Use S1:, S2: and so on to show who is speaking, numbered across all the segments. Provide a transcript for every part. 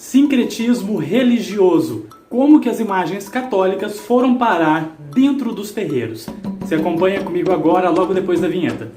S1: Sincretismo religioso. Como que as imagens católicas foram parar dentro dos terreiros? Você acompanha comigo agora, logo depois da vinheta.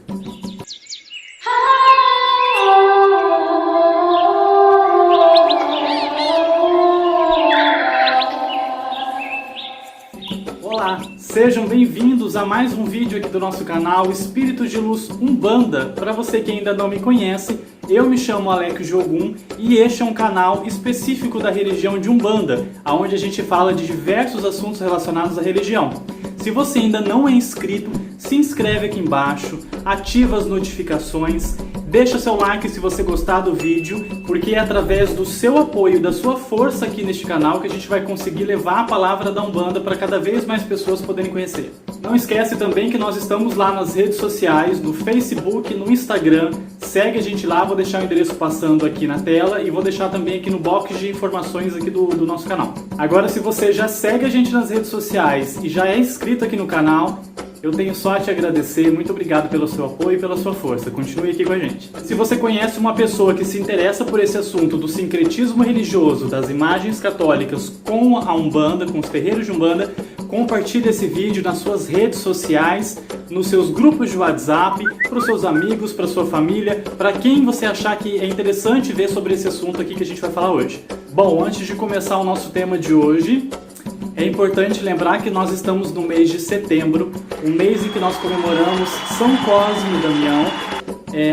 S1: Olá, sejam bem-vindos a mais um vídeo aqui do nosso canal Espíritos de Luz Umbanda. Para você que ainda não me conhece, eu me chamo Alex Jogum e este é um canal específico da religião de Umbanda, onde a gente fala de diversos assuntos relacionados à religião. Se você ainda não é inscrito, se inscreve aqui embaixo, ativa as notificações, deixa seu like se você gostar do vídeo, porque é através do seu apoio, da sua força aqui neste canal que a gente vai conseguir levar a palavra da Umbanda para cada vez mais pessoas poderem conhecer. Não esquece também que nós estamos lá nas redes sociais, no Facebook, no Instagram. Segue a gente lá, vou deixar o endereço passando aqui na tela e vou deixar também aqui no box de informações aqui do nosso canal. Agora, se você já segue a gente nas redes sociais e já é inscrito aqui no canal, eu tenho só a te agradecer, muito obrigado pelo seu apoio e pela sua força. Continue aqui com a gente. Se você conhece uma pessoa que se interessa por esse assunto do sincretismo religioso, das imagens católicas com a Umbanda, com os terreiros de Umbanda, compartilhe esse vídeo nas suas redes sociais, nos seus grupos de WhatsApp, para os seus amigos, para a sua família, para quem você achar que é interessante ver sobre esse assunto aqui que a gente vai falar hoje. Bom, antes de começar o nosso tema de hoje, é importante lembrar que nós estamos no mês de setembro, um mês em que nós comemoramos São Cosme e Damião,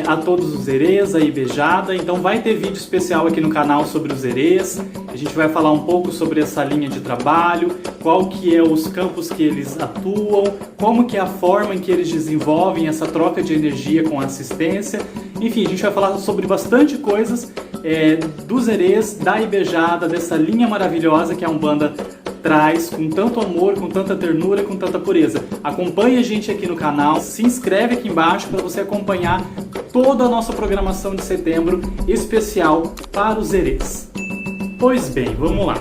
S1: a todos os herês, a Ibejada. Então vai ter vídeo especial aqui no canal sobre os herês. A gente vai falar um pouco sobre essa linha de trabalho, qual que é os campos que eles atuam, como que é a forma em que eles desenvolvem essa troca de energia com a assistência. Enfim, a gente vai falar sobre bastante coisas dos herês, da Ibejada, dessa linha maravilhosa que a Umbanda traz com tanto amor, com tanta ternura, com tanta pureza. Acompanhe a gente aqui no canal, se inscreve aqui embaixo para você acompanhar toda a nossa programação de setembro especial para os herês. Pois bem, vamos lá.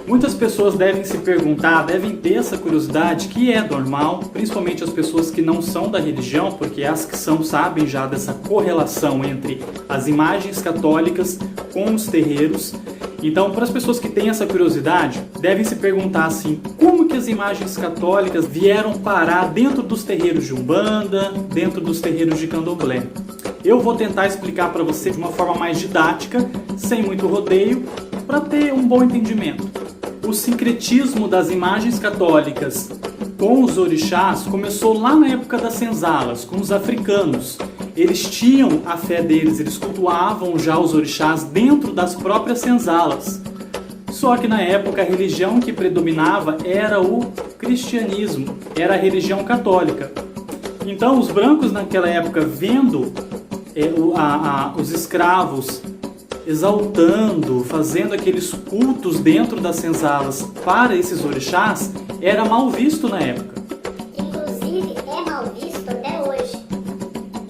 S1: Muitas pessoas devem se perguntar, devem ter essa curiosidade, que é normal, principalmente as pessoas que não são da religião, porque as que são sabem já dessa correlação entre as imagens católicas com os terreiros. Então, para as pessoas que têm essa curiosidade, devem se perguntar assim, como que as imagens católicas vieram parar dentro dos terreiros de Umbanda, dentro dos terreiros de Candomblé? Eu vou tentar explicar para você de uma forma mais didática, sem muito rodeio, para ter um bom entendimento. O sincretismo das imagens católicas com os orixás começou lá na época das senzalas, com os africanos. Eles tinham a fé deles, eles cultuavam já os orixás dentro das próprias senzalas. Só que na época a religião que predominava era o cristianismo, era a religião católica. Então os brancos naquela época, vendo os escravos exaltando, fazendo aqueles cultos dentro das senzalas para esses orixás, era mal visto na época.
S2: Inclusive é mal visto até hoje,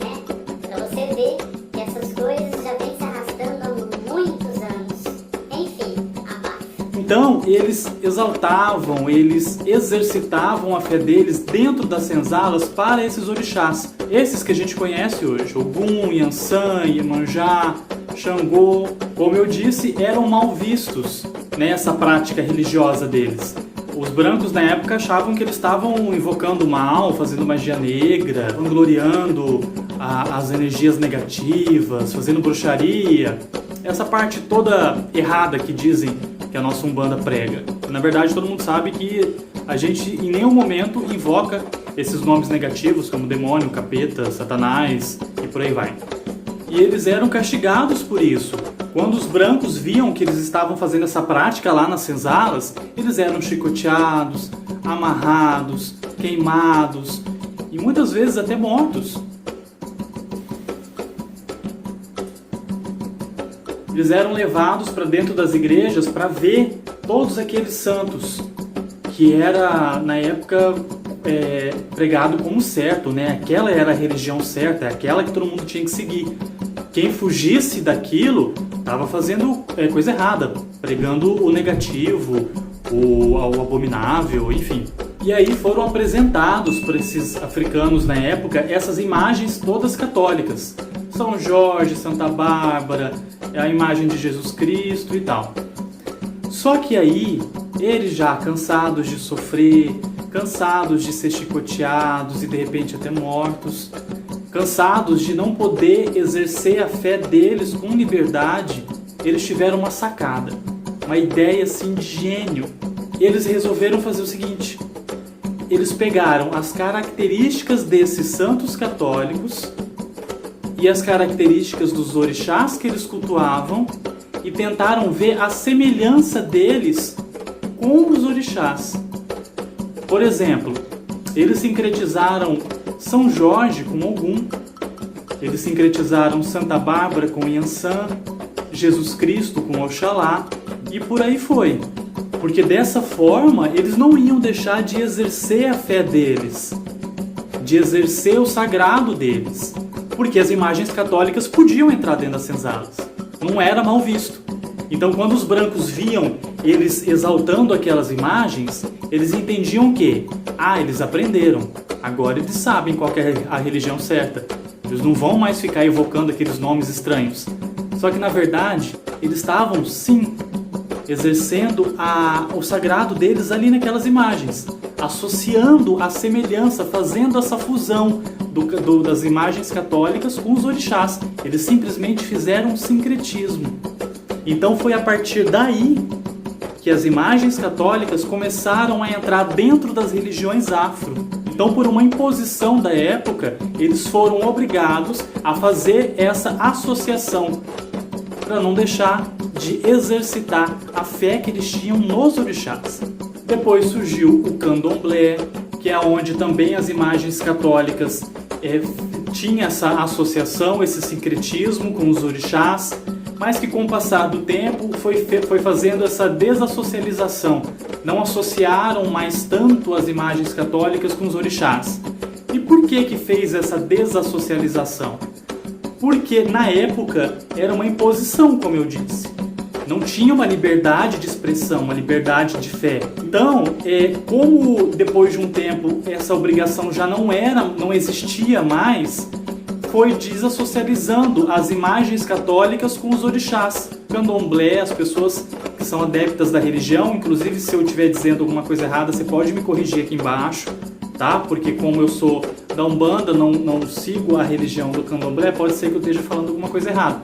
S2: né? Pra você ver que essas coisas já vêm se arrastando há muitos anos. Enfim, abaixo.
S1: Então eles exaltavam, eles exercitavam a fé deles dentro das senzalas para esses orixás. Esses que a gente conhece hoje, Ogum, Yansan, Iemanjá, Xangô, como eu disse, eram mal vistos nessa prática religiosa deles. Os brancos na época achavam que eles estavam invocando o mal, fazendo magia negra, vangloriando as energias negativas, fazendo bruxaria. Essa parte toda errada que dizem que a nossa Umbanda prega. Na verdade, todo mundo sabe que a gente em nenhum momento invoca esses nomes negativos como demônio, capeta, satanás e por aí vai. E eles eram castigados por isso. Quando os brancos viam que eles estavam fazendo essa prática lá nas senzalas, eles eram chicoteados, amarrados, queimados e muitas vezes até mortos. Eles eram levados para dentro das igrejas para ver todos aqueles santos, que era na época pregado como certo, né? Aquela era a religião certa, é aquela que todo mundo tinha que seguir. Quem fugisse daquilo estava fazendo coisa errada, pregando o negativo, o abominável, enfim. E aí foram apresentados para esses africanos na época essas imagens todas católicas. São Jorge, Santa Bárbara, a imagem de Jesus Cristo e tal. Só que aí, eles já cansados de sofrer, cansados de ser chicoteados e de repente até mortos, cansados de não poder exercer a fé deles com liberdade, eles tiveram uma sacada, uma ideia assim de gênio. Eles resolveram fazer o seguinte: eles pegaram as características desses santos católicos e as características dos orixás que eles cultuavam e tentaram ver a semelhança deles com os orixás. Por exemplo, eles sincretizaram São Jorge com Ogum, eles sincretizaram Santa Bárbara com Iansã, Jesus Cristo com Oxalá e por aí foi. Porque dessa forma eles não iam deixar de exercer a fé deles, de exercer o sagrado deles, porque as imagens católicas podiam entrar dentro das senzalas, não era mal visto. Então quando os brancos viam eles exaltando aquelas imagens, eles entendiam que, eles aprenderam, agora eles sabem qual que é a religião certa, eles não vão mais ficar evocando aqueles nomes estranhos. Só que na verdade eles estavam sim exercendo o sagrado deles ali naquelas imagens, associando a semelhança, fazendo essa fusão das imagens católicas com os orixás. Eles simplesmente fizeram um sincretismo. Então foi a partir daí que as imagens católicas começaram a entrar dentro das religiões afro. Então, por uma imposição da época, eles foram obrigados a fazer essa associação para não deixar de exercitar a fé que eles tinham nos orixás. Depois surgiu o candomblé, que é onde também as imagens católicas tinham essa associação, esse sincretismo com os orixás, mas que com o passar do tempo foi fazendo essa desassocialização. Não associaram mais tanto as imagens católicas com os orixás. E por que fez essa desassocialização? Porque na época era uma imposição, como eu disse. Não tinha uma liberdade de expressão, uma liberdade de fé. Então, como depois de um tempo essa obrigação já não existia mais, foi desassocializando as imagens católicas com os orixás. Candomblé, as pessoas que são adeptas da religião, inclusive se eu estiver dizendo alguma coisa errada, você pode me corrigir aqui embaixo, tá? Porque como eu sou da Umbanda, não sigo a religião do Candomblé, pode ser que eu esteja falando alguma coisa errada.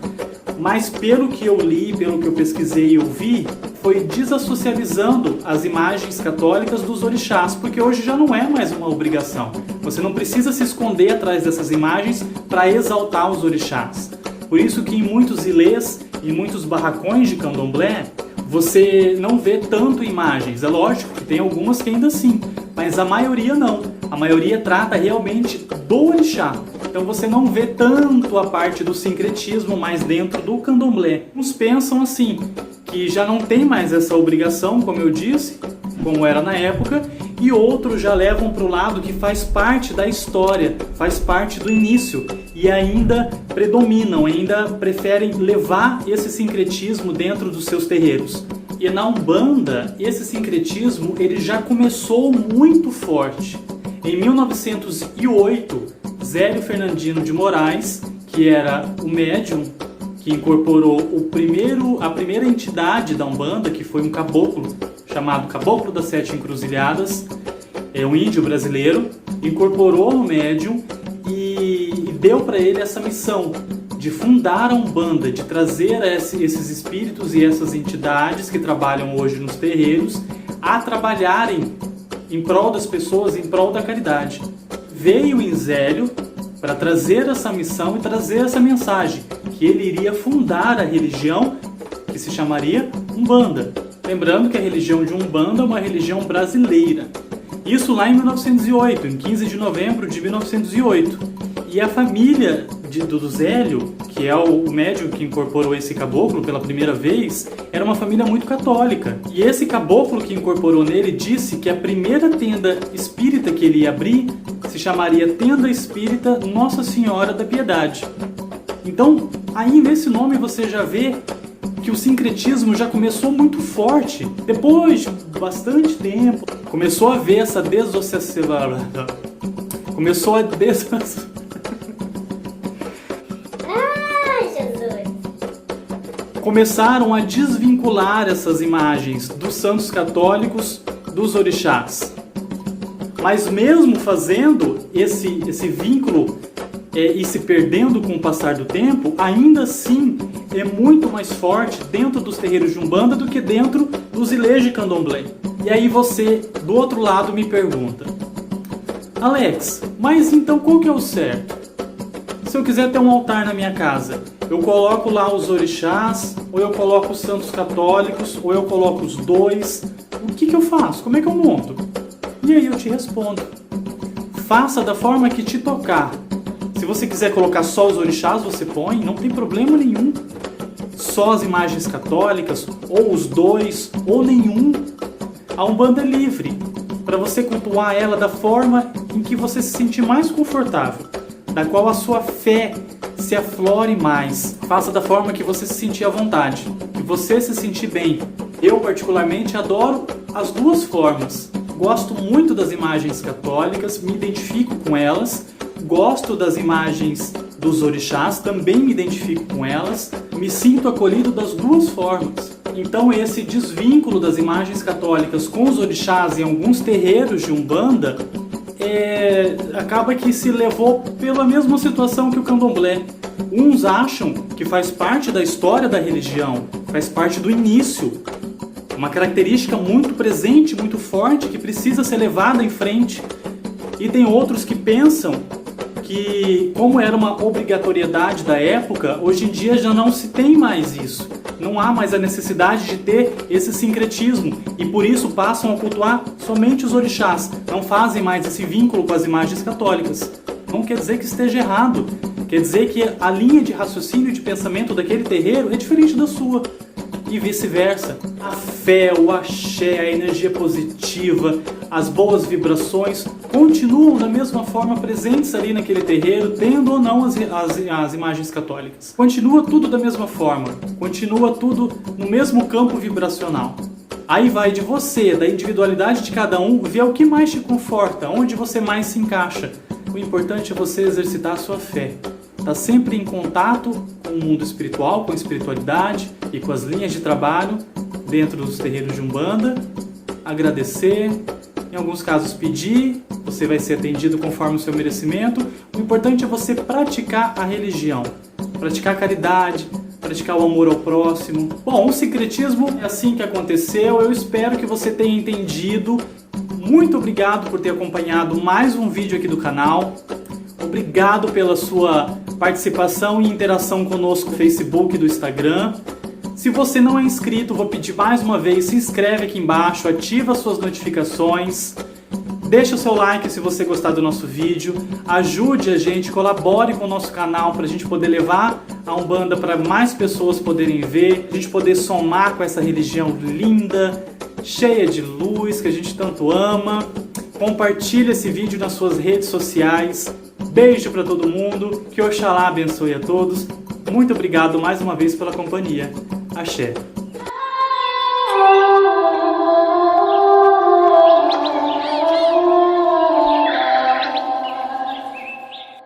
S1: Mas pelo que eu li, pelo que eu pesquisei e ouvi, foi desassocializando as imagens católicas dos orixás, porque hoje já não é mais uma obrigação. Você não precisa se esconder atrás dessas imagens para exaltar os orixás. Por isso que em muitos ilês, em muitos barracões de candomblé, você não vê tanto imagens. É lógico que tem algumas que ainda sim, mas a maioria não. A maioria trata realmente do orixá. Então você não vê tanto a parte do sincretismo mais dentro do candomblé. Uns pensam assim, que já não tem mais essa obrigação, como eu disse, como era na época, e outros já levam para o lado que faz parte da história, faz parte do início, e ainda predominam, ainda preferem levar esse sincretismo dentro dos seus terreiros. E na Umbanda, esse sincretismo ele já começou muito forte. Em 1908, Zélio Fernandino de Moraes, que era o médium que incorporou a primeira entidade da Umbanda, que foi um caboclo, chamado Caboclo das Sete Encruzilhadas, um índio brasileiro, incorporou no médium e deu para ele essa missão de fundar a Umbanda, de trazer esses espíritos e essas entidades que trabalham hoje nos terreiros a trabalharem em prol das pessoas, em prol da caridade. Veio em Zélio para trazer essa missão e trazer essa mensagem, que ele iria fundar a religião que se chamaria Umbanda. Lembrando que a religião de Umbanda é uma religião brasileira. Isso lá em 1908, em 15 de novembro de 1908. E a família do Zélio, que é o médium que incorporou esse caboclo pela primeira vez, era uma família muito católica. E esse caboclo que incorporou nele disse que a primeira tenda espírita que ele ia abrir se chamaria Tenda Espírita Nossa Senhora da Piedade. Então, aí nesse nome você já vê que o sincretismo já começou muito forte. Depois de bastante tempo, começou a ver essa desassociação. Começou a começaram a desvincular essas imagens dos santos católicos dos orixás. Mas mesmo fazendo esse vínculo e se perdendo com o passar do tempo, ainda assim é muito mais forte dentro dos terreiros de Umbanda do que dentro dos ilês de Candomblé. E aí você, do outro lado, me pergunta: Alex, mas então qual que é o certo? Se eu quiser ter um altar na minha casa, eu coloco lá os orixás, ou eu coloco os santos católicos, ou eu coloco os dois? O que eu faço? Como é que eu monto? E aí eu te respondo: faça da forma que te tocar. Se você quiser colocar só os orixás, você põe, não tem problema nenhum. Só as imagens católicas, ou os dois, ou nenhum. A Umbanda é livre para você cultuar ela da forma em que você se sentir mais confortável, da qual a sua fé se aflore mais. Faça da forma que você se sentir à vontade, que você se sentir bem. Eu particularmente adoro as duas formas. Gosto muito das imagens católicas, me identifico com elas. Gosto das imagens dos orixás, também me identifico com elas. Me sinto acolhido das duas formas. Então esse desvínculo das imagens católicas com os orixás em alguns terreiros de Umbanda acaba que se levou pela mesma situação que o Candomblé. Uns acham que faz parte da história da religião, faz parte do início. Uma característica muito presente, muito forte, que precisa ser levada em frente. E tem outros que pensam que, como era uma obrigatoriedade da época, hoje em dia já não se tem mais isso. Não há mais a necessidade de ter esse sincretismo. E por isso passam a cultuar somente os orixás. Não fazem mais esse vínculo com as imagens católicas. Não quer dizer que esteja errado. Quer dizer que a linha de raciocínio e de pensamento daquele terreiro é diferente da sua. E vice-versa. A fé, o axé, a energia positiva, as boas vibrações continuam da mesma forma presentes ali naquele terreiro, tendo ou não as imagens católicas. Continua tudo da mesma forma, continua tudo no mesmo campo vibracional. Aí vai de você, da individualidade de cada um, ver o que mais te conforta, onde você mais se encaixa. O importante é você exercitar a sua fé. Está sempre em contato com o mundo espiritual, com a espiritualidade e com as linhas de trabalho dentro dos terreiros de Umbanda. Agradecer, em alguns casos pedir, você vai ser atendido conforme o seu merecimento. O importante é você praticar a religião, praticar a caridade, praticar o amor ao próximo. Bom, o sincretismo é assim que aconteceu. Eu espero que você tenha entendido. Muito obrigado por ter acompanhado mais um vídeo aqui do canal. Obrigado pela sua participação e interação conosco no Facebook e do Instagram. Se você não é inscrito, vou pedir mais uma vez, se inscreve aqui embaixo, ativa as suas notificações, deixa o seu like se você gostar do nosso vídeo, ajude a gente, colabore com o nosso canal para a gente poder levar a Umbanda para mais pessoas poderem ver, a gente poder somar com essa religião linda, cheia de luz, que a gente tanto ama. Compartilhe esse vídeo nas suas redes sociais. Beijo para todo mundo, que Oxalá abençoe a todos. Muito obrigado mais uma vez pela companhia. Axé.